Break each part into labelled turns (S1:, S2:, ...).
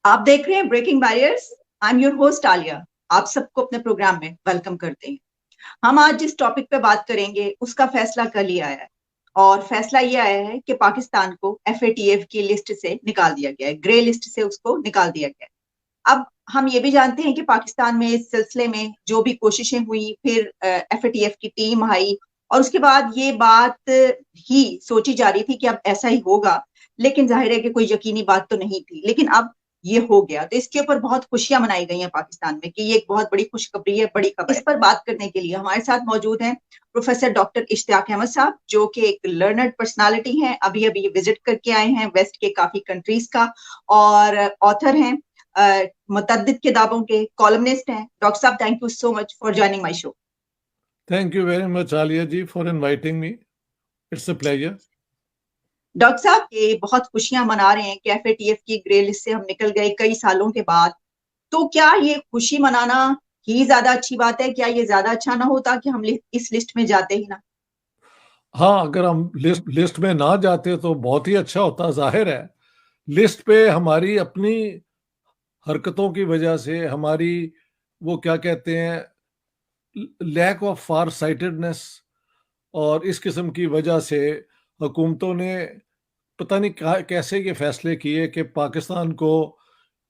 S1: आप देख रहे हैं breaking barriers. I am your host Aaliya. आप सबको अपने प्रोग्राम में वेलकम करते हैं। हम आज जिस टॉपिक पे बात करेंगे उसका फैसला कल ही आया है। और फैसला ये आया है कि पाकिस्तान को FATF की लिस्ट से निकाल दिया गया है, ग्रे लिस्ट से उसको निकाल दिया गया है। अब हम ये भी जानते हैं कि पाकिस्तान में इस सिलसिले में जो भी कोशिशें हुई, फिर FATF की टीम आई और उसके बाद ये बात ही सोची जा रही थी कि अब ऐसा ही होगा। लेकिन जाहिर है कि कोई यकीनी बात तो नहीं थी, लेकिन अब ये हो गया। तो इसके ऊपर बहुत खुशियां मनाई गई हैं पाकिस्तान में कि ये एक बहुत बड़ी खुशखबरी है, बड़ी खबर है। इस पर बात करने के लिए हमारे साथ मौजूद हैं प्रोफेसर डॉक्टर इश्तियाक अहमद साहब, जो कि एक लर्नर्ड पर्सनालिटी हैं, अभी अभी विजिट करके आए हैं वेस्ट के काफी कंट्रीज का, और ऑथर हैं, मुतअद्दिद किताबों के कॉलमनिस्ट हैं। डॉक्टर साहब, thank you so much for joining my show.
S2: Thank you very much, Alia ji, for inviting me. It's a pleasure.
S1: Doctor साहब, ये बहुत खुशियां मना रहे हैं कि FATF की ग्रे लिस्ट से हम निकल गए कई सालों के बाद। तो क्या ये खुशी मनाना ही ज्यादा अच्छी बात है? क्या ये ज्यादा अच्छा ना होता कि हम इस लिस्ट में जाते ही ना?
S2: हाँ, अगर हम लिस्ट में ना जाते तो बहुत ही अच्छा होता। जाहिर है, लिस्ट पे हमारी अपनी हरकतों की वजह से, हमारी वो क्या कहते हैं, लैक ऑफ फार साइटेडनेस, और इस किस्म की वजह से हुकूमतों ने पता नहीं कैसे ये फैसले किए कि पाकिस्तान को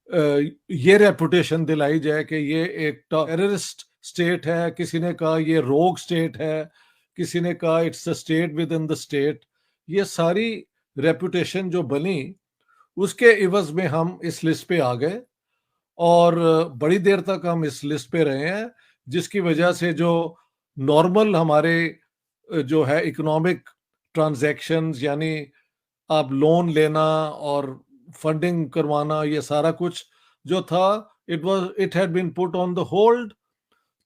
S2: ये रेपुटेशन दिलाई जाए कि ये एक टेररिस्ट स्टेट है। किसी ने कहा ये रोग स्टेट है, किसी ने कहा it's a state with in the state. ये सारी रेपुटेशन जो बनी, उसके इवज में हम इस लिस्ट पे आ गए और बड़ी देर तक हम इस लिस्ट पे रहे हैं, जिसकी वजह से जो नॉर्मल हमारे जो है इकोनॉमिक ट्रांजैक्शंस, यानी आप लोन लेना और फंडिंग करवाना, ये सारा कुछ जो था, it had been put on the hold.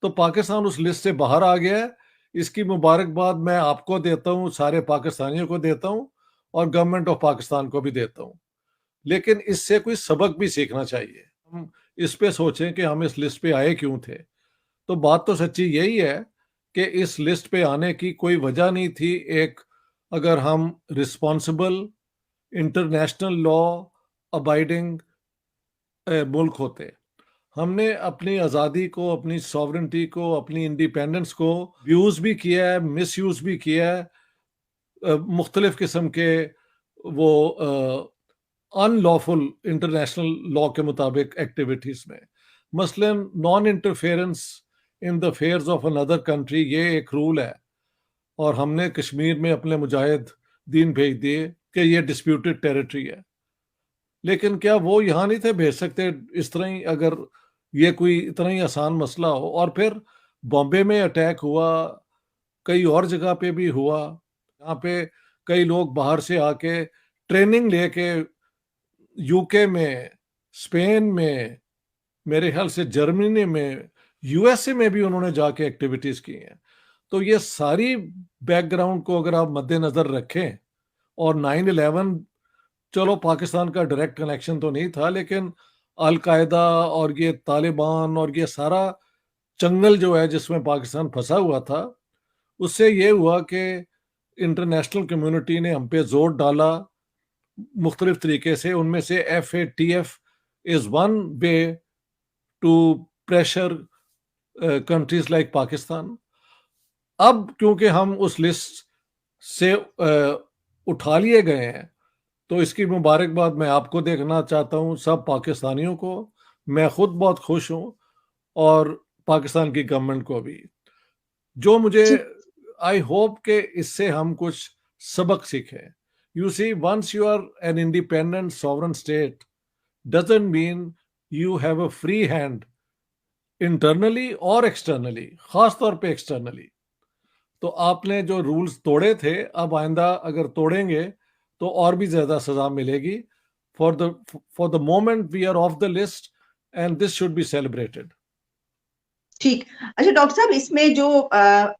S2: तो पाकिस्तान उस लिस्ट से बाहर आ गया है। इसकी मुबारकबाद मैं आपको देता हूँ, सारे पाकिस्तानियों को देता हूँ, और गवर्नमेंट ऑफ पाकिस्तान को भी देता हूँ। लेकिन इससे कोई सबक भी सीखना चाहिए। हम इस पे सोचें कि हम इस लिस्ट पे आए क्यों थे। तो बात तो सच्ची यही है कि इस लिस्ट पे आने की कोई वजह नहीं थी। एक, अगर हम रिस्पॉन्सिबल, इंटरनेशनल लॉ अबाइडिंग मुल्क होते, हमने अपनी आज़ादी को, अपनी सॉवरेंटी को, अपनी इंडिपेंडेंस को यूज़ भी किया है, मिस यूज़ भी किया है मुख्तलिफ किस्म के वो अनलॉफुल इंटरनेशनल लॉ के मुताबिक एक्टिविटीज़ में। मसलन non interference in the affairs of another country, ये एक रूल है। और हमने कश्मीर में अपने मुजाहिद दीन भेज दिए कि ये डिस्प्यूटेड टेरिटरी है। लेकिन क्या वो यहाँ नहीं थे भेज सकते इस तरह ही, अगर ये कोई इतना ही आसान मसला हो? और फिर बॉम्बे में अटैक हुआ, कई और जगह पे भी हुआ। यहाँ पे कई लोग बाहर से आके ट्रेनिंग लेके यूके में, स्पेन में, मेरे ख्याल से जर्मनी में, USA में भी उन्होंने जाके एक्टिविटीज की हैं। तो ये सारी बैकग्राउंड को अगर आप मद्देनजर रखें, और 9/11, चलो पाकिस्तान का डायरेक्ट कनेक्शन तो नहीं था, लेकिन अलकायदा और ये तालिबान और ये सारा चंगल जो है जिसमें पाकिस्तान फंसा हुआ था, उससे ये हुआ कि इंटरनेशनल कम्युनिटी ने हम पे जोर डाला मुख्तलिफ तरीके से। उनमें से FATF is one way to pressure countries like Pakistan. अब क्योंकि हम उस लिस्ट से उठा लिए गए हैं, तो इसकी मुबारकबाद मैं आपको देखना चाहता हूँ, सब पाकिस्तानियों को। मैं खुद बहुत खुश हूँ, और पाकिस्तान की गवर्नमेंट को भी। जो मुझे, आई होप कि इससे हम कुछ सबक सीखें। You see, once you are an independent sovereign state, doesn't mean you have a free hand internally और एक्सटर्नली, खास तौर पे एक्सटर्नली। तो आपने जो रूल्स तोड़े थे, अब आइंदा अगर तोड़ेंगे तो और भी ज्यादा सजा मिलेगी। For the moment we are off the list, and this should be celebrated.
S1: ठीक। अच्छा डॉक्टर साहब, इसमें जो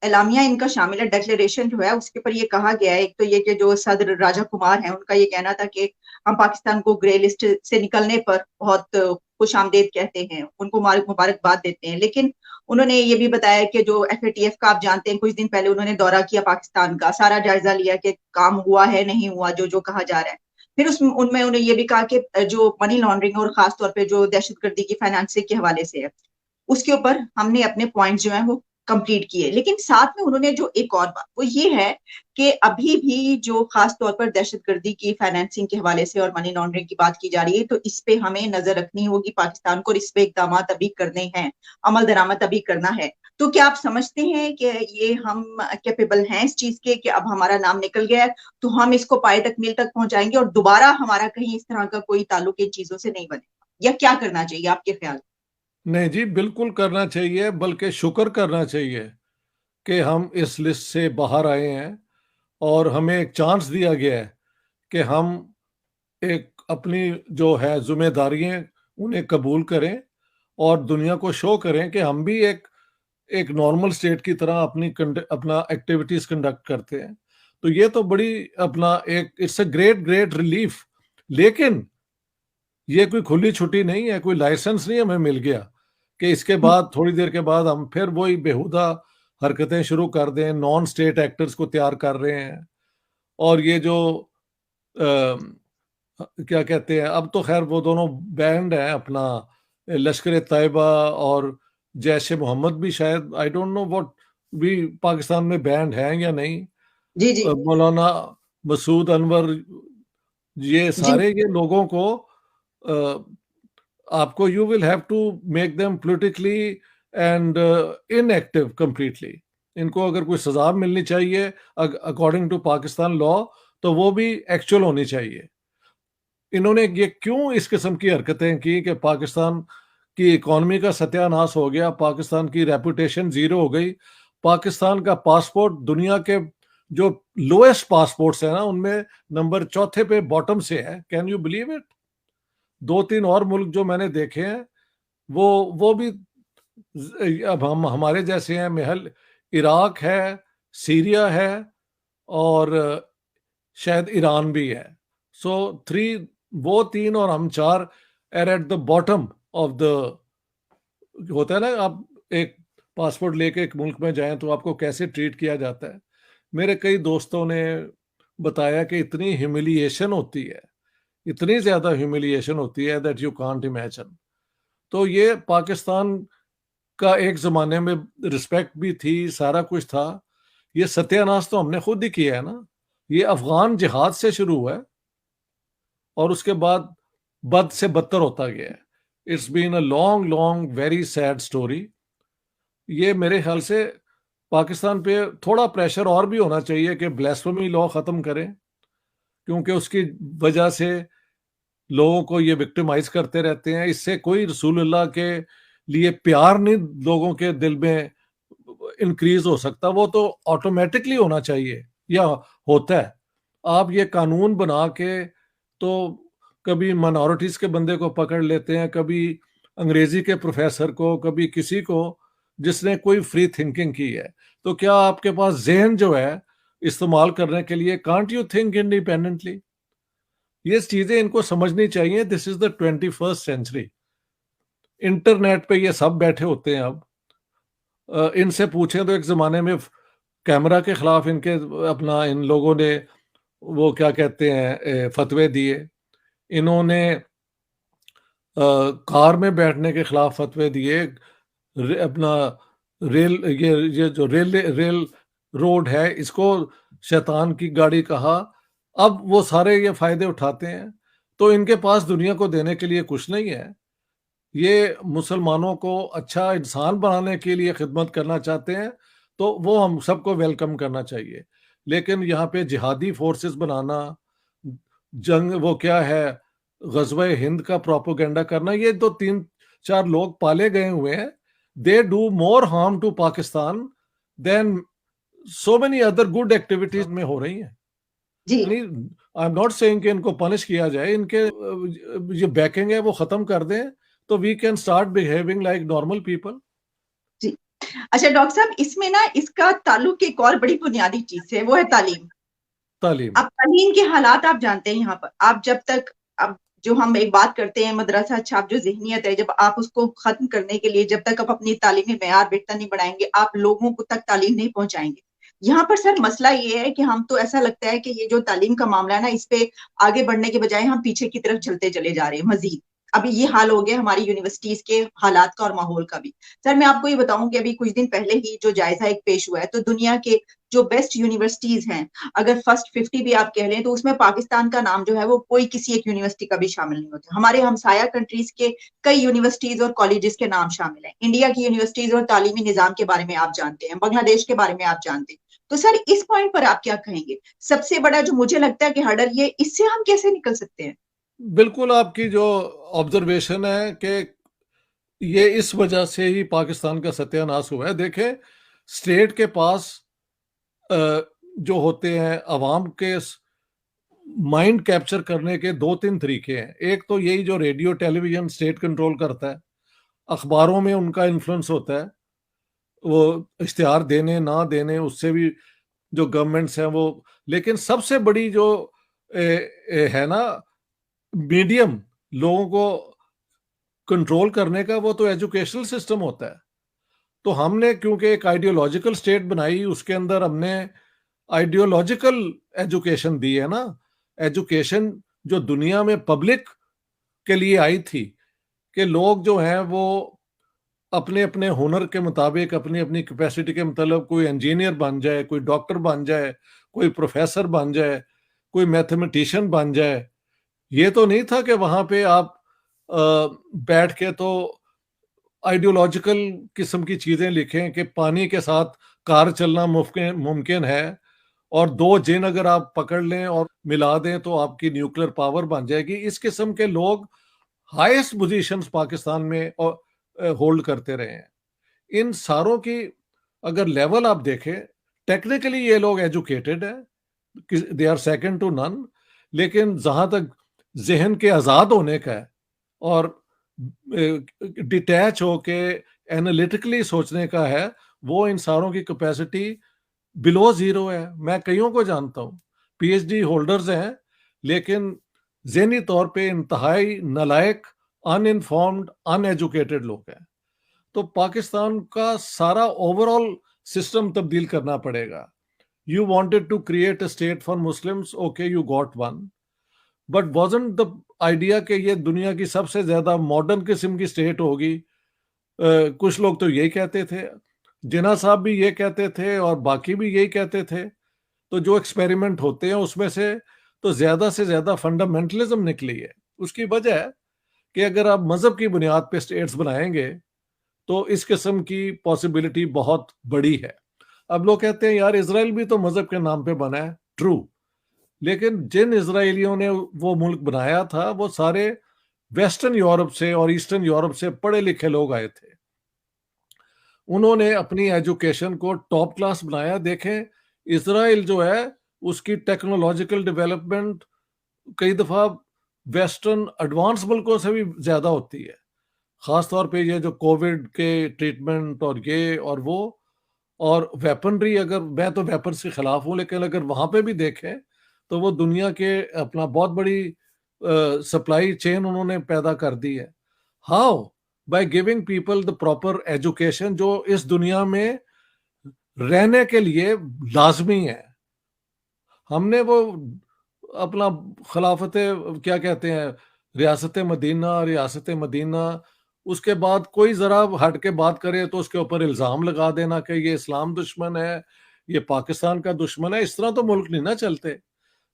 S1: एलामिया इनका शामिल है, डिक्लेरेशन जो है उसके ऊपर ये कहा गया है, एक तो ये कि जो सदर राजा कुमार हैं उनका ये कहना था कि हम पाकिस्तान को ग्रे लिस्ट से निकलने पर बहुत खुश आमदेद कहते हैं, उनको मुबारकबाद देते हैं। लेकिन उन्होंने ये भी बताया कि जो FATF का, आप जानते हैं, कुछ दिन पहले उन्होंने दौरा किया पाकिस्तान का, सारा जायजा लिया कि काम हुआ है नहीं हुआ, जो जो कहा जा रहा है। फिर उसमें उनमें उन्हें ये भी कहा कि जो मनी लॉन्ड्रिंग और खासतौर पे जो दहशतगर्दी की फाइनेंसिंग के हवाले से है, उसके ऊपर हमने अपने पॉइंट जो है वो कंप्लीट किए। लेकिन साथ में उन्होंने जो एक और बात वो ये है कि अभी भी जो खास तौर पर दहशतगर्दी की फाइनेंसिंग के हवाले से और मनी लॉन्ड्रिंग की बात की जा रही है, तो इस पे हमें नजर रखनी होगी पाकिस्तान को, और इस पे इकदाम अभी करने हैं, अमल दरामद अभी करना है। तो क्या आप समझते हैं कि ये हम कैपेबल हैं इस चीज के कि अब हमारा नाम निकल गया है तो हम इसको पाए तकमील तक पहुंचाएंगे और दोबारा हमारा कहीं इस तरह का कोई ताल्लुक इन चीजों से नहीं बनेगा, या क्या करना चाहिए आपके ख्याल?
S2: नहीं जी, बिल्कुल करना चाहिए, बल्कि शुक्र करना चाहिए कि हम इस लिस्ट से बाहर आए हैं और हमें एक चांस दिया गया है कि हम एक अपनी जो है जिम्मेदारियां उन्हें कबूल करें और दुनिया को शो करें कि हम भी एक एक नॉर्मल स्टेट की तरह अपना एक्टिविटीज कंडक्ट करते हैं। तो ये तो बड़ी अपना एक it's a great great relief. लेकिन ये कोई खुली छुट्टी नहीं है, कोई लाइसेंस नहीं हमें मिल गया कि इसके बाद थोड़ी देर के बाद हम फिर वही बेहुदा हरकतें शुरू कर दें। नॉन स्टेट एक्टर्स को तैयार कर रहे हैं और ये जो क्या कहते हैं, अब तो खैर वो दोनों बैंड है अपना, लश्कर तैयबा और जैश ए मोहम्मद भी शायद, आई डोंट नो व्हाट, भी पाकिस्तान में बैंड है या नहीं।
S1: जी जी
S2: मौलाना मसूद अनवर, ये
S1: जी
S2: सारे ये लोगों को आपको you will have to make them politically and inactive completely. इनको अगर कोई सजा मिलनी चाहिए अकॉर्डिंग टू पाकिस्तान लॉ, तो वो भी एक्चुअल होनी चाहिए। इन्होंने ये क्यों इस किस्म की हरकतें की कि पाकिस्तान की इकोनॉमी का सत्यानाश हो गया, पाकिस्तान की रेपुटेशन जीरो हो गई, पाकिस्तान का पासपोर्ट दुनिया के जो लोएस्ट पासपोर्ट्स है ना उनमें नंबर चौथे पे बॉटम से है। Can you believe it? दो तीन और मुल्क जो मैंने देखे हैं वो भी अब हम हमारे जैसे हैं। महल इराक है, सीरिया है और शायद ईरान भी है। सो थ्री, वो तीन और हम चार are at the bottom of the, होता है ना, आप एक पासपोर्ट लेके एक मुल्क में जाएं तो आपको कैसे ट्रीट किया जाता है। मेरे कई दोस्तों ने बताया कि इतनी ह्यूमिलिएशन होती है, इतनी ज्यादा ह्यूमिलिएशन होती है दैट यू कांट इमेजिन। तो ये पाकिस्तान का एक जमाने में रिस्पेक्ट भी थी, सारा कुछ था। ये सत्यानाश तो हमने खुद ही किया है ना। ये अफगान जिहाद से शुरू हुआ है और उसके बाद बद से बदतर होता गया है। It's been a long long very sad story. ये मेरे ख्याल से पाकिस्तान पे थोड़ा प्रेशर और भी होना चाहिए कि ब्लास्फेमी लॉ खत्म करें, क्योंकि उसकी वजह से लोगों को ये विक्टिमाइज करते रहते हैं। इससे कोई रसूलुल्लाह के लिए प्यार नहीं लोगों के दिल में इंक्रीज हो सकता, वो तो ऑटोमेटिकली होना चाहिए या होता है। आप ये कानून बना के तो कभी माइनॉरिटीज के बंदे को पकड़ लेते हैं, कभी अंग्रेजी के प्रोफेसर को, कभी किसी को जिसने कोई फ्री थिंकिंग की है। तो क्या आपके पास जहन जो है इस्तेमाल करने के लिए, कांट यू थिंक इंडिपेंडेंटली? ये चीजें इनको समझनी चाहिए। This is the 21st century. Internet पे ये सब बैठे होते हैं। अब इनसे पूछें तो एक जमाने में कैमरा के खिलाफ इनके अपना इन लोगों ने वो क्या कहते हैं फतवे दिए। इन्होंने कार में बैठने के खिलाफ फतवे दिए। अपना रेल, ये जो रेल रोड है इसको शैतान की गाड़ी कहा। अब वो सारे ये फायदे उठाते हैं। तो इनके पास दुनिया को देने के लिए कुछ नहीं है। ये मुसलमानों को अच्छा इंसान बनाने के लिए खिदमत करना चाहते हैं, तो वो हम सबको वेलकम करना चाहिए। लेकिन यहाँ पे जिहादी फोर्सेस बनाना, जंग वो क्या है, गज़वा हिंद का प्रोपोगंडा करना, ये तो तीन चार लोग पाले गए हुए हैं। They do more harm to Pakistan than so many other good activities में हो रही हैं।
S1: जी।
S2: यानी आई एम नॉट सेइंग कि इनको पनिश किया जाए, इनके जो बैकिंग है वो खत्म कर दें तो we can start behaving like normal people.
S1: जी। अच्छा डॉक्टर साहब, इसमें ना इसका ताल्लुक एक और बड़ी बुनियादी चीज से, वो है तालीम।
S2: तालीम।
S1: अब तालीम के हालात आप जानते हैं यहाँ पर, आप जब तक, अब जो हम एक बात करते हैं मदरसा छाप जो जहनियत है, जब आप उसको खत्म करने के लिए जब तक आप अपनी तालीमी मेयार बेहतर नहीं बढ़ाएंगे, आप लोगों को तक तालीम नहीं पहुंचाएंगे। यहाँ पर सर मसला ये है कि हम तो ऐसा लगता है कि ये जो तालीम का मामला है ना, इस पे आगे बढ़ने के बजाय हम पीछे की तरफ चलते चले जा रहे हैं मजीद। अभी ये हाल हो गया हमारी यूनिवर्सिटीज के हालात का और माहौल का भी। सर मैं आपको ये बताऊं कि अभी कुछ दिन पहले ही जो जायजा एक पेश हुआ है, तो दुनिया के जो बेस्ट यूनिवर्सिटीज हैं, अगर फर्स्ट 50 भी आप कह लें, तो उसमें पाकिस्तान का नाम जो है वो कोई किसी एक यूनिवर्सिटी का भी शामिल नहीं होता। हमारे हमसाया कंट्रीज के कई यूनिवर्सिटीज और कॉलेजेस के नाम शामिल हैं। इंडिया की यूनिवर्सिटीज और तालीमी निजाम के बारे में आप जानते हैं, बांग्लादेश के बारे में आप जानते हैं। तो सर इस पॉइंट पर आप क्या कहेंगे? सबसे बड़ा जो मुझे लगता है कि हर्डल, ये इससे हम कैसे निकल सकते हैं?
S2: बिल्कुल, आपकी जो ऑब्जर्वेशन है कि ये इस वजह से ही पाकिस्तान का सत्यानाश हुआ है। देखें, स्टेट के पास जो होते हैं अवाम के माइंड कैप्चर करने के 2-3 तरीके हैं। एक तो यही जो रेडियो टेलीविजन स्टेट कंट्रोल करता है, अखबारों में उनका इन्फ्लुएंस होता है, वो इश्तिहार देने ना देने उससे भी जो गवर्नमेंट्स हैं वो। लेकिन सबसे बड़ी जो है ना मीडियम लोगों को कंट्रोल करने का, वो तो एजुकेशनल सिस्टम होता है। तो हमने क्योंकि एक आइडियोलॉजिकल स्टेट बनाई, उसके अंदर हमने आइडियोलॉजिकल एजुकेशन दी है ना। एजुकेशन जो दुनिया में पब्लिक के लिए आई थी कि लोग जो हैं वो अपने अपने हुनर के मुताबिक, अपनी अपनी कैपेसिटी के मतलब कोई इंजीनियर बन जाए, कोई डॉक्टर बन जाए, कोई प्रोफेसर बन जाए, कोई मैथमेटिशियन बन जाए। ये तो नहीं था कि वहां पे आप बैठ के तो आइडियोलॉजिकल किस्म की चीजें लिखें कि पानी के साथ कार चलना मुमकिन मुमकिन है, और 2 जिन अगर आप पकड़ लें और मिला दें तो आपकी न्यूक्लियर पावर बन जाएगी। इस किस्म के लोग हाईएस्ट पोजीशंस पाकिस्तान में होल्ड करते रहे हैं। इन सारों की अगर लेवल आप देखें, टेक्निकली ये लोग एजुकेटेड है, they are second to none. लेकिन जहां तक जहन के आजाद होने का है और डिटैच होके एनालिटिकली सोचने का है, वो इन सारों की कैपेसिटी बिलो जीरो है। मैं कईयों को जानता हूं, पीएचडी होल्डर्स हैं, लेकिन ज़हनी तौर पे इंतहाई नालायक, अनइन्फॉर्म्ड, अनएजुकेटेड लोग हैं। तो पाकिस्तान का सारा ओवरऑल सिस्टम तब्दील करना पड़ेगा। You wanted to create a state for Muslims, okay you got one, but wasn't the idea कि ये दुनिया की सबसे ज्यादा मॉडर्न किस्म की स्टेट होगी। कुछ लोग तो यही कहते थे, जिन्ना साहब भी ये कहते थे और बाकी भी यही कहते थे। तो जो एक्सपेरिमेंट होते हैं उसमें से ज्यादा फंडामेंटलिज्म निकली है। उसकी वजह है कि अगर आप मजहब की बुनियाद पे स्टेट्स बनाएंगे तो इस किस्म की पॉसिबिलिटी बहुत बड़ी है। अब लोग कहते हैं यार इसराइल भी तो मजहब के नाम पे बना है, ट्रू, लेकिन जिन इसराइलियों ने वो मुल्क बनाया था वो सारे वेस्टर्न यूरोप से और ईस्टर्न यूरोप से पढ़े लिखे लोग आए थे। उन्होंने अपनी एजुकेशन को टॉप क्लास बनाया। देखें, इसराइल जो है उसकी टेक्नोलॉजिकल डेवलपमेंट कई दफा वेस्टर्न एडवांस मुल्कों से भी ज्यादा होती है। खासतौर पे ये जो कोविड के ट्रीटमेंट और ये और वो और वेपनरी, अगर मैं तो वेपन्स के खिलाफ हूँ, लेकिन अगर वहां पे भी देखें तो वो दुनिया के अपना बहुत बड़ी सप्लाई चेन उन्होंने पैदा कर दी है। How? By giving people the proper education जो इस दुनिया में रहने के लिए लाजमी है। हमने वो अपना खिलाफत क्या कहते हैं, रियासत मदीना, उसके बाद कोई जरा हट के बात करे तो उसके ऊपर इल्जाम लगा देना कि ये इस्लाम दुश्मन है, ये पाकिस्तान का दुश्मन है। इस तरह तो मुल्क नहीं ना चलते।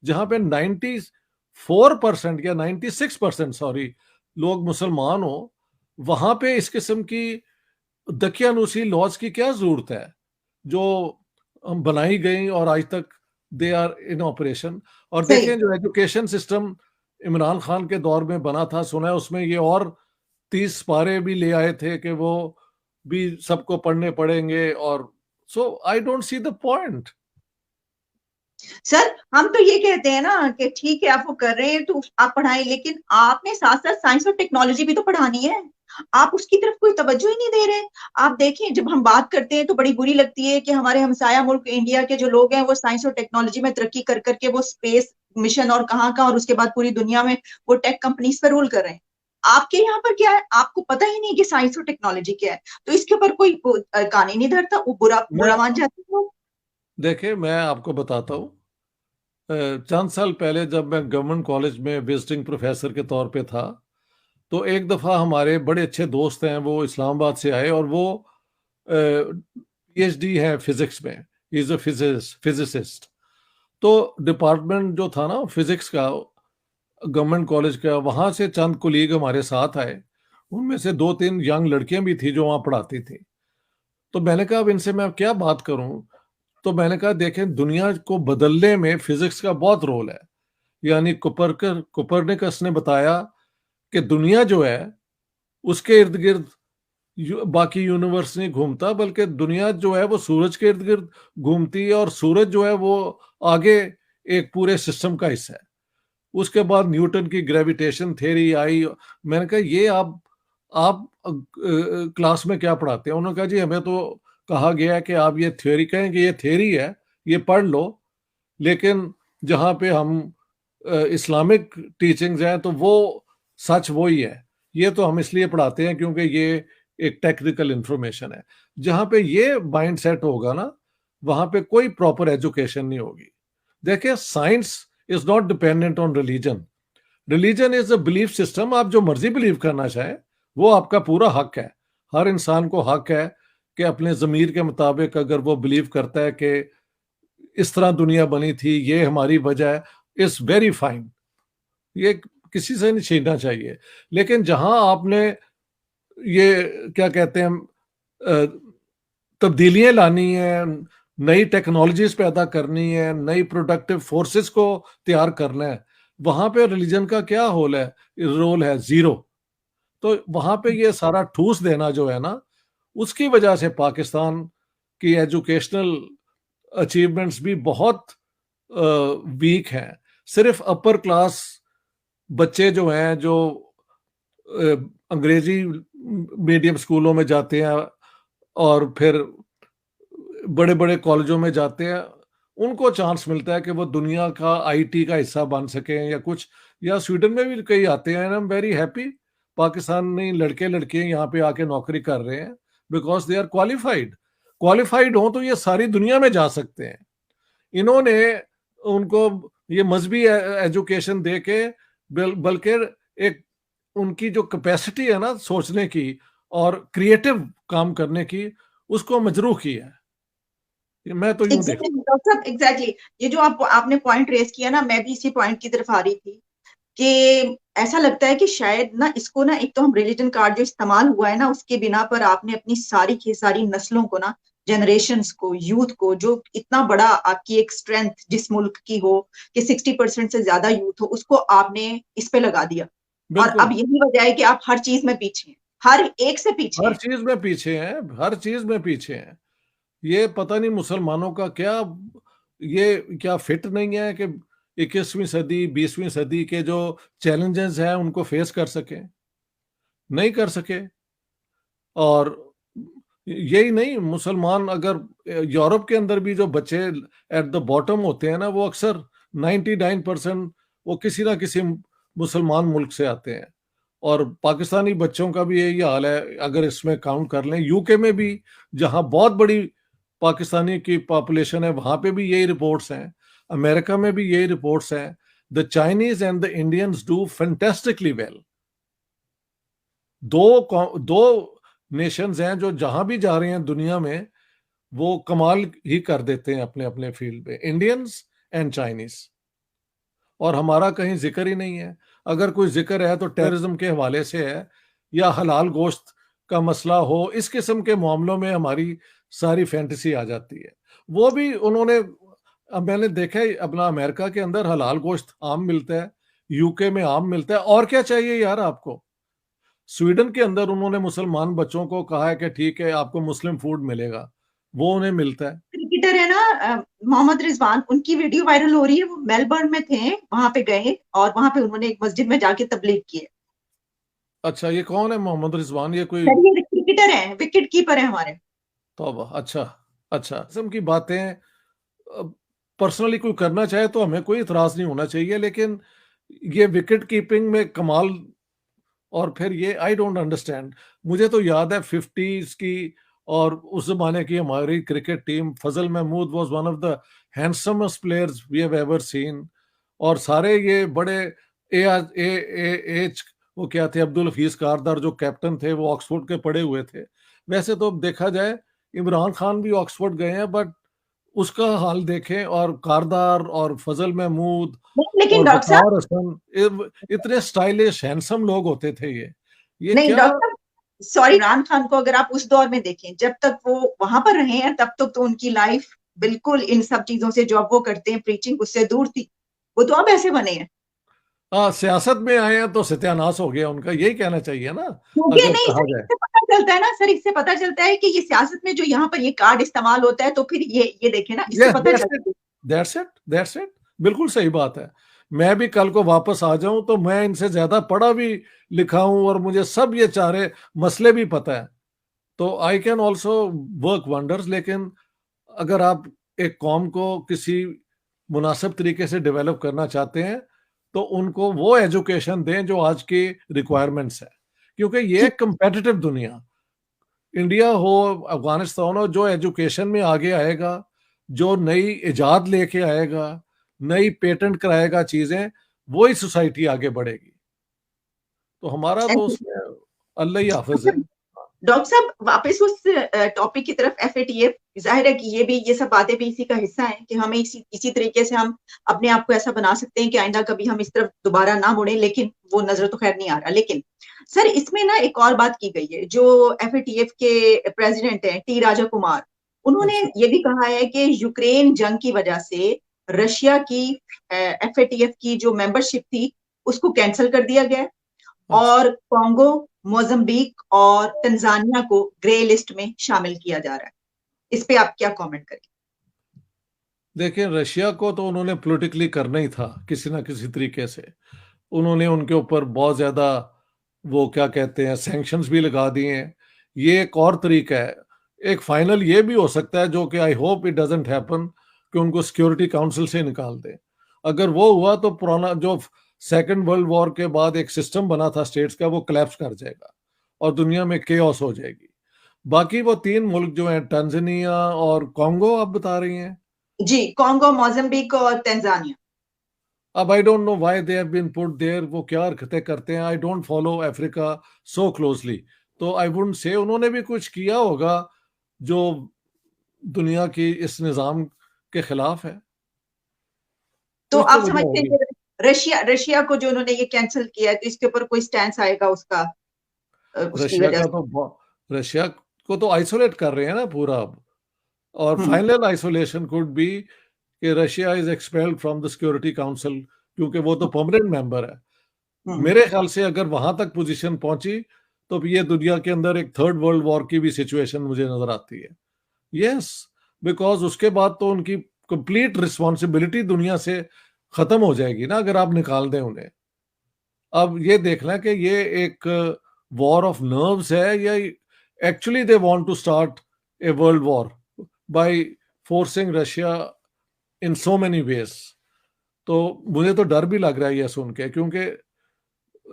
S2: जहां पे 94% या 96% सॉरी लोग मुसलमान हो, वहां पे इस किस्म की दकियानूसी लॉज की क्या जरूरत है जो बनाई गई और आज तक दे आर इन ऑपरेशन। और
S1: सही।
S2: देखें, जो एजुकेशन सिस्टम इमरान खान के दौर में बना था, सुना है उसमें ये और 30 पारे भी ले आए थे कि वो भी सबको पढ़ने पड़ेंगे। और so I don't see the point.
S1: Sir हम तो ये कहते हैं ना कि ठीक है आप वो कर रहे हैं तो आप पढ़ाएं, लेकिन आपने साथ साथ साइंस और टेक्नोलॉजी भी तो पढ़ानी है। आप उसकी तरफ कोई तवज्जो ही नहीं दे रहे। आप देखें, जब हम बात करते हैं तो बड़ी बुरी लगती है कि हमारे हमसाया मुल्क इंडिया के जो लोग हैं वो साइंस और टेक्नोलॉजी में तरक्की कर करके वो स्पेस मिशन और कहाँ का, और उसके बाद पूरी दुनिया में वो टेक कंपनीज पर रूल कर रहे हैं। आपके यहाँ पर क्या है? आपको पता ही नहीं कि साइंस और टेक्नोलॉजी क्या है, तो इसके ऊपर कोई कान ही नहीं धरता, वो बुरा
S2: मैं
S1: बुरा मान जाते हैं लोग।
S2: देखिए, मैं आपको बताता हूँ। चंद साल पहले जब मैं गवर्नमेंट कॉलेज में विजिटिंग प्रोफेसर के तौर पे था, तो एक दफ़ा हमारे बड़े अच्छे दोस्त हैं, वो इस्लामाबाद से आए और वो पीएचडी है फिजिक्स में। He is a physicist. तो डिपार्टमेंट जो था ना फिजिक्स का, गवर्नमेंट कॉलेज का, वहाँ से चंद कोलीग हमारे साथ आए। उनमें से 2-3 यंग लड़कियां भी थी जो वहाँ पढ़ाती थी। तो मैंने कहा अब इनसे मैं क्या बात करूं। तो मैंने कहा देखें, दुनिया को बदलने में फिजिक्स का बहुत रोल है। यानी कोपरनिकस ने बताया कि दुनिया जो है उसके इर्द गिर्द बाकी यूनिवर्स नहीं घूमता, बल्कि दुनिया जो है वो सूरज के इर्द गिर्द घूमती है, और सूरज जो है वो आगे एक पूरे सिस्टम का हिस्सा है। उसके बाद न्यूटन की ग्रेविटेशन थ्योरी आई। मैंने कहा ये आप क्लास में क्या पढ़ाते हैं? उन्होंने कहा जी हमें तो कहा गया है कि आप ये थ्योरी कहें कि ये थ्योरी है, ये पढ़ लो, लेकिन जहाँ पे हम इस्लामिक टीचिंग्स हैं तो वो सच वही है। ये तो हम इसलिए पढ़ाते हैं क्योंकि ये एक टेक्निकल इंफॉर्मेशन है। जहाँ पे ये माइंड सेट होगा ना, वहाँ पे कोई प्रॉपर एजुकेशन नहीं होगी। देखिए, science is not dependent on religion. Religion is a belief system. आप जो मर्जी बिलीव करना चाहे, वो आपका पूरा हक है। हर इंसान को हक है कि अपने ज़मीर के मुताबिक अगर वो बिलीव करता है कि इस तरह दुनिया बनी थी, ये हमारी वजह है, इज वेरी फाइन। ये किसी से नहीं छीनना चाहिए। लेकिन जहां आपने ये क्या कहते हैं तब्दीलियां लानी है, नई टेक्नोलॉजीज पैदा करनी है, नई प्रोडक्टिव फोर्सेस को तैयार करना है, वहां पे रिलीजन का क्या रोल है? जीरो। तो वहां पे ये सारा ठूस देना जो है ना, उसकी वजह से पाकिस्तान की एजुकेशनल अचीवमेंट्स भी बहुत वीक हैं। सिर्फ अपर क्लास बच्चे जो हैं, जो अंग्रेजी मीडियम स्कूलों में जाते हैं और फिर बड़े बड़े कॉलेजों में जाते हैं, उनको चांस मिलता है कि वो दुनिया का आईटी का हिस्सा बन सकें या कुछ। या स्वीडन में भी कई आते हैं, I am very happy. Pakistani लड़के लड़कियां यहाँ पे आके नौकरी कर रहे हैं because they are qualified. Qualified हो तो ये सारी दुनिया में जा सकते हैं। इन्होंने उनको ये मजहबी एजुकेशन दे के बल्कि एक उनकी जो कैपेसिटी है ना सोचने की और क्रिएटिव काम करने की, उसको मजरूह किया है। मैं तो यूं देखता
S1: एग्जैक्टली डॉक्टर साहब, एग्जैक्टली ये जो आपने पॉइंट रेज किया ना, मैं भी इसी पॉइंट की तरफ आ रही थी कि ऐसा लगता है कि शायद ना इसको ना, एक तो हम रिलीजन कार्ड जो इस्तेमाल हुआ है ना, उसके बिना पर आपने अपनी सारी की सारी नस्लों को ना, जनरेशन्स को, यूथ को, जो इतना बड़ा आपकी एक स्ट्रेंथ जिस मुल्क की हो कि 60% से ज्यादा यूथ हो, उसको आपने इस पे लगा दिया। और अब
S2: बिल्कुल।
S1: यही वजह है कि आप हर चीज में पीछे हैं, हर एक से पीछे
S2: हर
S1: हैं।
S2: चीज में पीछे हैं, हर चीज में पीछे हैं। ये पता नहीं मुसलमानों का क्या, ये क्या फिट नहीं है कि 21वीं सदी 20वीं सदी के जो चैलेंजेस हैं उनको फेस कर सके, नहीं कर सके। और यही नहीं, मुसलमान अगर यूरोप के अंदर भी जो बच्चे एट द बॉटम होते हैं ना, वो अक्सर 99% वो किसी ना किसी मुसलमान मुल्क से आते हैं। और पाकिस्तानी बच्चों का भी यही हाल है, अगर इसमें काउंट कर लें। यूके में भी, जहां बहुत बड़ी पाकिस्तानी की पॉपुलेशन है, वहां पे भी यही रिपोर्ट्स हैं। अमेरिका में भी यही रिपोर्ट्स हैं। The Chinese and the Indians do fantastically well. दो नेशंस हैं जो जहां भी जा रहे हैं दुनिया में, वो कमाल ही कर देते हैं अपने अपने फील्ड में, इंडियंस एंड चाइनीज। और हमारा कहीं जिक्र ही नहीं है। अगर कोई जिक्र है तो टेररिज्म के हवाले से है, या हलाल गोश्त का मसला हो, इस किस्म के मामलों में हमारी सारी फैंटेसी आ जाती है। वो भी उन्होंने, अब मैंने देखा है अपना अमेरिका के अंदर हलाल गोश्त आम मिलता है, यूके में आम मिलता है, और क्या चाहिए यार आपको? स्वीडन के अंदर उन्होंने मुसलमान बच्चों को कहा है कि ठीक है आपको मुस्लिम फूड मिलेगा, वो उन्हें मिलता है।
S1: क्रिकेटर है ना, मोहम्मद रिजवान, उनकी वीडियो वायरल हो रही है। वो मेलबर्न में थे, वहां पे गए और वहां पे उन्होंने एक मस्जिद में जाके तबलीग की है।
S2: अच्छा, ये कौन है मोहम्मद रिजवान? ये कोई?
S1: सर ये क्रिकेटर है, विकेट कीपर है हमारे।
S2: तौबा। अच्छा। अच्छा, किस्म की बातें पर्सनली कोई करना चाहे तो हमें कोई इतराज नहीं होना चाहिए, लेकिन ये विकेट कीपिंग में कमाल, और फिर ये आई डोंट अंडरस्टैंड। मुझे तो याद है 50s की और उस जमाने की हमारी cricket team, Fazal Mahmood was one of the handsomest players we have ever seen. और सारे ये बड़े ए ए ए एज वो क्या थे, अब्दुल हफीज कारदार जो कैप्टन थे, वो ऑक्सफोर्ड के पढ़े हुए थे। वैसे तो देखा जाए इमरान खान भी ऑक्सफोर्ड गए हैं, बट उसका हाल देखें, और कारदार और फजल महमूद
S1: लेकिन
S2: और
S1: डॉक्टर साहब,
S2: वकार हसन, इतने स्टाइलिश हैंडसम लोग होते थे ये
S1: नहीं
S2: क्या।
S1: डॉक्टर, सॉरी, इमरान खान को अगर आप उस दौर में देखें, जब तक वो वहां पर रहे हैं तब तक तो उनकी लाइफ बिल्कुल इन सब चीजों से, जो अब वो करते हैं प्रीचिंग, उससे दूर थी। वो तो अब ऐसे बने हैं।
S2: सियासत में आए हैं तो सत्यानाश हो गया उनका, यही कहना चाहिए ना,
S1: क्योंकि
S2: अगर
S1: नहीं
S2: कहा
S1: सर,
S2: जाए।
S1: इससे पता चलता है ना सर, इससे पता चलता है कि ये सियासत में जो यहाँ पर ये कार्ड इस्तेमाल होता है, तो फिर ये देखे ना, इससे
S2: यस,
S1: पता
S2: दैट्स इट,
S1: चलता है।
S2: That's it, that's it. बिल्कुल सही बात है। मैं भी कल को वापस आ जाऊं तो मैं इनसे ज्यादा पढ़ा भी लिखा हूं, और मुझे सब ये चारे मसले भी पता है, तो I can also work wonders. लेकिन अगर आप एक कौम को किसी मुनासिब तरीके से डेवलप करना चाहते हैं, तो उनको वो एजुकेशन दें जो आज की रिक्वायरमेंट्स है, क्योंकि ये
S1: ठीक।
S2: कंपेटिटिव दुनिया, इंडिया हो, अफगानिस्तान हो, जो एजुकेशन में आगे आएगा, जो नई इजाद लेके आएगा, नई पेटेंट कराएगा चीजें, वही सोसाइटी आगे बढ़ेगी। तो हमारा तो उसमें अल्लाह ही हाफिज है।
S1: डॉक्टर साहब, वापस उस टॉपिक की तरफ, एफएटीएफ, जाहिर है कि ये सब बातें भी इसी का हिस्सा है कि हमें इसी तरीके से हम अपने आप को ऐसा बना सकते हैं कि आइंदा कभी हम इस तरफ दोबारा ना मुड़े, लेकिन वो नजर तो खैर नहीं आ रहा। लेकिन सर, इसमें ना एक और बात की गई है, जो एफएटीएफ के प्रेसिडेंट हैं टी राजा कुमार, उन्होंने
S2: अच्छा,
S1: ये भी कहा है कि यूक्रेन जंग की वजह से रशिया की एफएटीएफ की जो मेंबरशिप थी उसको कैंसिल कर दिया गया है,
S2: अच्छा।
S1: और कॉन्गो, मोजम्बिक और तंजानिया को ग्रे लिस्ट में शामिल किया जा रहा है। इस पे आप क्या कमेंट करेंगे?
S2: देखिए, रशिया को तो उन्होंने पॉलिटिकली करना ही था किसी ना किसी तरीके से। उन्होंने उनके ऊपर बहुत ज्यादा, वो क्या कहते हैं, सैंक्शंस भी लगा दिए हैं। ये एक और तरीका है। एक फाइनल ये भी हो सकता है, जो कि I hope it doesn't happen, कि उनको सिक्योरिटी काउंसिल से निकाल दें। अगर वो हुआ तो पुराना जो सेकेंड वर्ल्ड वॉर के बाद एक सिस्टम बना था स्टेट्स का, वो collapse कर जाएगा और दुनिया में केओस हो जाएगी। बाकी वो तीन मुल्क जो हैं, टंजानिया और कॉन्गो, आप बता रही हैं।
S1: जी, कॉन्गो, मोजम्बिक और तंजानिया।
S2: अब I don't know why they have been put there, वो क्या हरकतें करते हैं। I don't follow Africa so closely, तो आई वुडंट से उन्होंने भी कुछ किया होगा जो दुनिया की इस निज़ाम के खिलाफ है।
S1: तो
S2: कुछ तो
S1: आप
S2: वजह
S1: समझते हैं
S2: होगी।
S1: कि रशिया को जो उन्होंने ये कैंसिल किया है, तो इसके ऊपर कोई स्टैंड आएगा उसका, उसकी
S2: रशिया
S1: वजह
S2: का
S1: से?
S2: तो रशिया को तो आइसोलेट कर रहे हैं ना पूरा अब। और
S1: हम्म।
S2: फाइनल आइसोलेशन कुड बी कि Russia is expelled from the security council, क्योंकि वो तो परमानेंट मेंबर है।
S1: हम्म।
S2: मेरे ख्याल से अगर वहां तक पोजीशन पहुंची, तो ये दुनिया के अंदर एक थर्ड वर्ल्ड वॉर की भी सिचुएशन मुझे नजर आती है। यस, बिकॉज उसके बाद तो उनकी कंप्लीट रिस्पॉन्सिबिलिटी दुनिया से खत्म हो जाएगी ना, अगर आप निकाल दें उन्हें। अब ये देखना कि ये एक वॉर ऑफ नर्व्स है, या actually they want to start a world war by forcing Russia in so many ways. तो मुझे तो डर भी लग रहा है ये सुन के, क्योंकि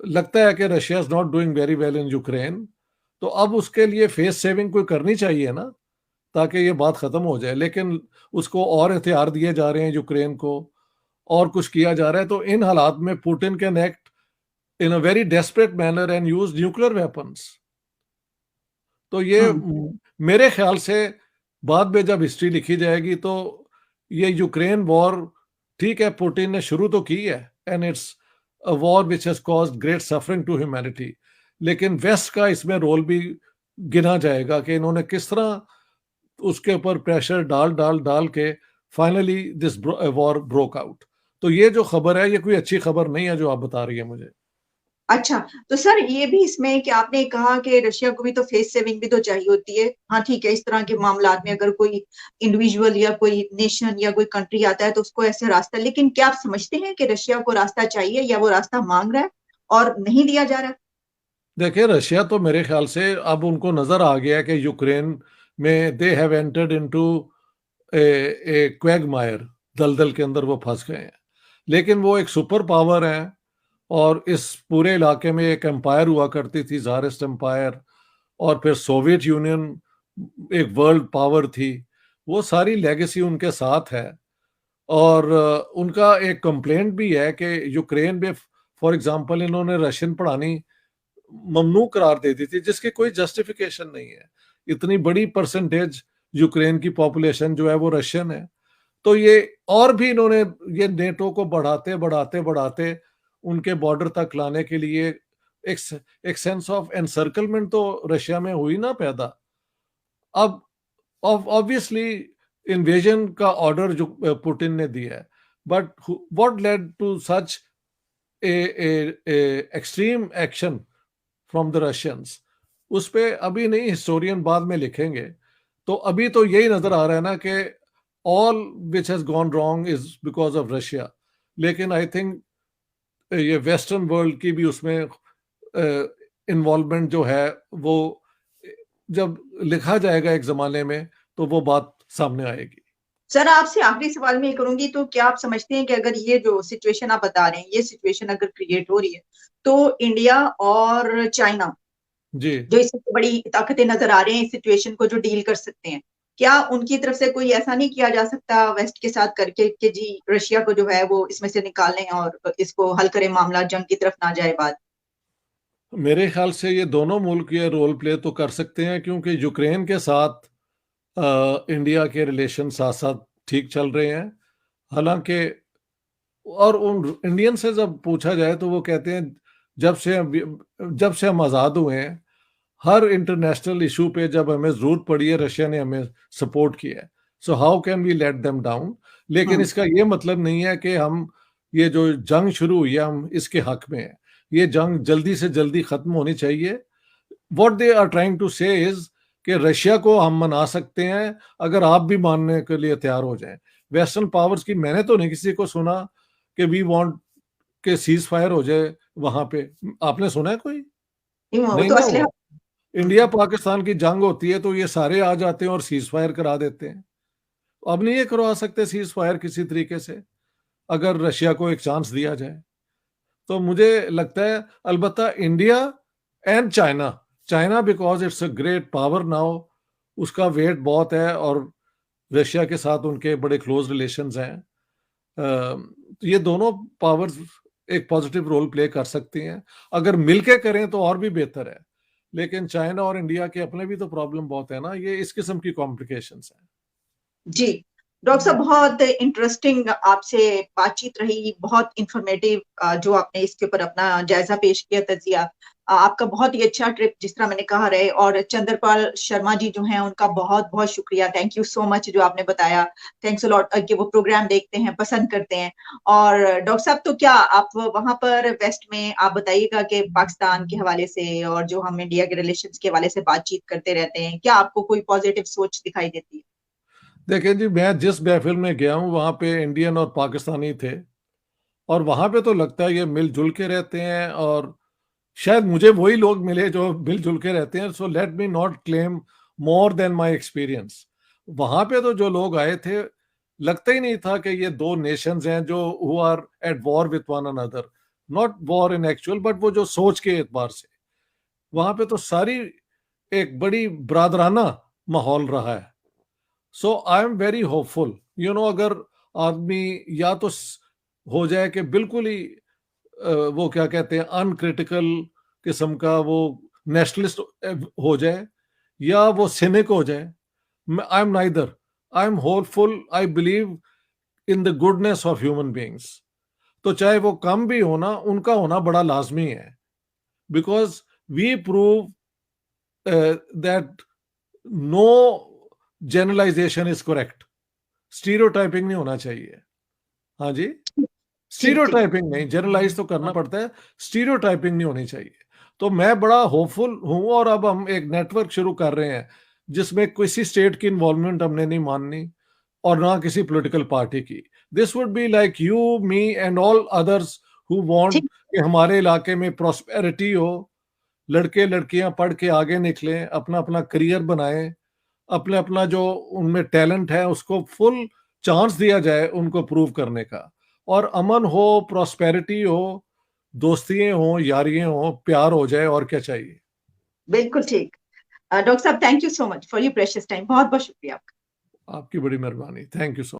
S2: लगता है कि Russia is not doing very well in Ukraine. तो अब उसके लिए फेस सेविंग कोई करनी चाहिए ना, ताकि ये बात खत्म हो जाए। लेकिन उसको और हथियार दिए जा रहे हैं यूक्रेन को, और कुछ किया जा रहा है। तो इन हालात में Putin can act in a very desperate manner and use nuclear weapons. तो ये
S1: हम्म।
S2: मेरे ख्याल से बाद में जब हिस्ट्री लिखी जाएगी, तो ये यूक्रेन वॉर, ठीक है, पुतिन ने शुरू तो की है, and it's a war which has caused great suffering to humanity, लेकिन वेस्ट का इसमें रोल भी गिना जाएगा कि इन्होंने किस तरह उसके ऊपर प्रेशर डाल डाल डाल के finally this war broke out. तो ये जो खबर है, ये कोई अच्छी खबर नहीं है जो आप बता रही है मुझे।
S1: अच्छा, तो सर ये भी इसमें कि आपने कहा कि रशिया को भी तो फेस सेविंग भी तो चाहिए होती है। हाँ ठीक है, इस तरह के मामलात में अगर कोई इंडिविजुअल या कोई नेशन या कोई कंट्री आता है तो उसको ऐसे रास्ता, लेकिन क्या आप समझते हैं कि रशिया को रास्ता चाहिए या वो रास्ता मांग रहा है और नहीं दिया जा रहा?
S2: देखिए, रशिया तो मेरे ख्याल से अब उनको नजर आ गया है कि यूक्रेन में they have entered into A Quagmire, दलदल के अंदर वो फंस गए हैं। लेकिन वो एक सुपर पावर है, और इस पूरे इलाके में एक एम्पायर हुआ करती थी, जारिस्ट एम्पायर, और फिर सोवियत यूनियन एक वर्ल्ड पावर थी, वो सारी लेगेसी उनके साथ है। और उनका एक कंप्लेंट भी है कि यूक्रेन में फॉर एग्जांपल इन्होंने रशियन पढ़ानी ममनू करार दे दी थी, जिसकी कोई जस्टिफिकेशन नहीं है। इतनी बड़ी परसेंटेज यूक्रेन की पॉपुलेशन जो है वो रशियन है। तो ये और भी इन्होंने ये नेटो को बढ़ाते बढ़ाते बढ़ाते उनके बॉर्डर तक लाने के लिए एक एक सेंस ऑफ एनसर्कलमेंट तो रशिया में हुई ना पैदा। अब ऑब्वियसली इन्वेजन का ऑर्डर जो पुतिन ने दिया है, but what led to such a extreme action from the Russians, उस पे अभी नहीं, हिस्टोरियन बाद में लिखेंगे। तो अभी तो यही नजर आ रहा है ना कि all which has gone wrong is because of Russia. लेकिन आई थिंक ये वेस्टर्न वर्ल्ड की भी उसमें इन्वॉल्वमेंट जो है वो जब लिखा जाएगा एक जमाने में तो वो बात सामने आएगी।
S1: सर, आपसे आखिरी सवाल मैं ये करूंगी, तो क्या आप समझते हैं कि अगर ये जो सिचुएशन आप बता रहे हैं, ये सिचुएशन अगर क्रिएट हो रही है, तो इंडिया और चाइना
S2: जी,
S1: जो इससे बड़ी ताकतें नजर आ रहे हैं इस सिचुएशन को जो डील कर सकते हैं, क्या उनकी तरफ से कोई ऐसा नहीं किया जा सकता वेस्ट के साथ करके कि जी रशिया को जो है वो इसमें से निकाल लें और इसको हल करें, मामला जंग की तरफ ना जाए बात?
S2: मेरे ख्याल से ये दोनों मुल्क ये रोल प्ले तो कर सकते हैं, क्योंकि यूक्रेन के साथ इंडिया के रिलेशन साथ साथ ठीक चल रहे हैं। हालांकि और उन इंडियन से जब पूछा जाए तो वो कहते हैं जब से हम आज़ाद हुए हैं, हर इंटरनेशनल इशू पे जब हमें जरूरत पड़ी है रशिया ने हमें सपोर्ट किया है। So how can we let them down. लेकिन
S1: हम्म।
S2: इसका ये मतलब नहीं है कि हम ये जो जंग शुरू हुई है हम इसके हक में है। ये जंग जल्दी से जल्दी खत्म होनी चाहिए। What they are trying to say is कि रशिया को हम मना सकते हैं अगर आप भी मानने के लिए तैयार हो जाएं। वेस्टर्न पावर्स की मैंने तो नहीं किसी को सुना कि वी वांट के सीज फायर हो जाए वहां पे। आपने सुना है कोई?
S1: वो
S2: नहीं
S1: तो
S2: ना
S1: असले।
S2: हुआ। इंडिया पाकिस्तान की जंग होती है तो ये सारे आ जाते हैं और सीज फायर करा देते हैं। अब नहीं ये करवा सकते सीज फायर किसी तरीके से अगर रशिया को एक चांस दिया जाए। तो मुझे लगता है अलबत्ता India and China, China because it's a great power now, उसका वेट बहुत है और रशिया के साथ उनके बड़े क्लोज रिलेशंस हैं। तो ये दोनों पावर्स एक पॉजिटिव रोल प्ले कर सकती हैं। अगर मिलके करें तो और भी बेहतर है। लेकिन चाइना और इंडिया के अपने भी तो प्रॉब्लम बहुत है ना, ये इस किस्म की कॉम्प्लिकेशंस हैं।
S1: जी डॉक्टर साहब, बहुत इंटरेस्टिंग आपसे बातचीत रही, बहुत इंफॉर्मेटिव जो आपने इसके ऊपर अपना जायजा पेश किया, तजिया। आपका बहुत ही अच्छा ट्रिप जिस तरह मैंने कहा रहे, और चंद्रपाल शर्मा जी जो हैं उनका बहुत बहुत शुक्रिया, थैंक यू सो मच जो आपने बताया। थैंक्स अ लॉट कि वो प्रोग्राम देखते हैं, पसंद करते हैं। और डॉक्टर साहब, तो क्या आप वहां पर वेस्ट में आप बताइएगा कि पाकिस्तान के हवाले से और जो हम इंडिया के रिलेशन के हवाले से बातचीत करते रहते हैं, क्या आपको कोई पॉजिटिव सोच दिखाई देती है?
S2: देखिए जी, मैं जिस महफिल में गया हूँ वहाँ पे इंडियन और पाकिस्तानी थे, और वहाँ पे तो लगता है ये मिलजुल के रहते हैं। और शायद मुझे वही लोग मिले जो मिलजुल के रहते हैं। So let me not claim more than my experience. वहाँ पे तो जो लोग आए थे लगता ही नहीं था कि ये दो नेशंस हैं जो who are at war with one another. Not war in actual, but वो जो सोच के एतबार से वहाँ पे तो सारी एक बड़ी ब्रादराना माहौल रहा है। सो आई एम वेरी होपफुल। अगर आदमी या तो हो जाए कि बिल्कुल ही वो क्या कहते हैं अनक्रिटिकल किस्म का वो नेशनलिस्ट हो जाए, या वो सिनिक हो जाए। I am neither. I am hopeful. I believe in the goodness of human beings. तो चाहे वो कम भी होना, उनका होना बड़ा लाजमी है। Because we prove that no generalization is correct. Stereotyping नहीं होना चाहिए। हाँ जी,
S1: ठीक ठीक।
S2: स्टीरियोटाइपिंग नहीं, जनरलाइज तो करना पड़ता है, स्टीरियोटाइपिंग नहीं होनी चाहिए। तो मैं बड़ा होपफुल हूं। और अब हम एक नेटवर्क शुरू कर रहे हैं जिसमें किसी स्टेट की इन्वॉल्वमेंट हमने नहीं माननी और ना किसी पॉलिटिकल पार्टी की। This would be like you me and all others who want
S1: ठीक।
S2: कि हमारे इलाके में प्रॉस्पेरिटी हो, लड़के लड़कियां पढ़ के आगे निकलें, अपना अपना करियर बनाएं, अपने अपना जो उनमें टैलेंट है उसको फुल चांस दिया जाए उनको प्रूव करने का। और अमन हो, प्रॉस्पेरिटी हो, दोस्तियां हो, यारियां हो, प्यार हो जाए, और क्या चाहिए।
S1: बिल्कुल ठीक। डॉक्टर साहब, thank you so much for your precious time. बहुत बहुत शुक्रिया आपका।
S2: आपकी बड़ी मेहरबानी। Thank you so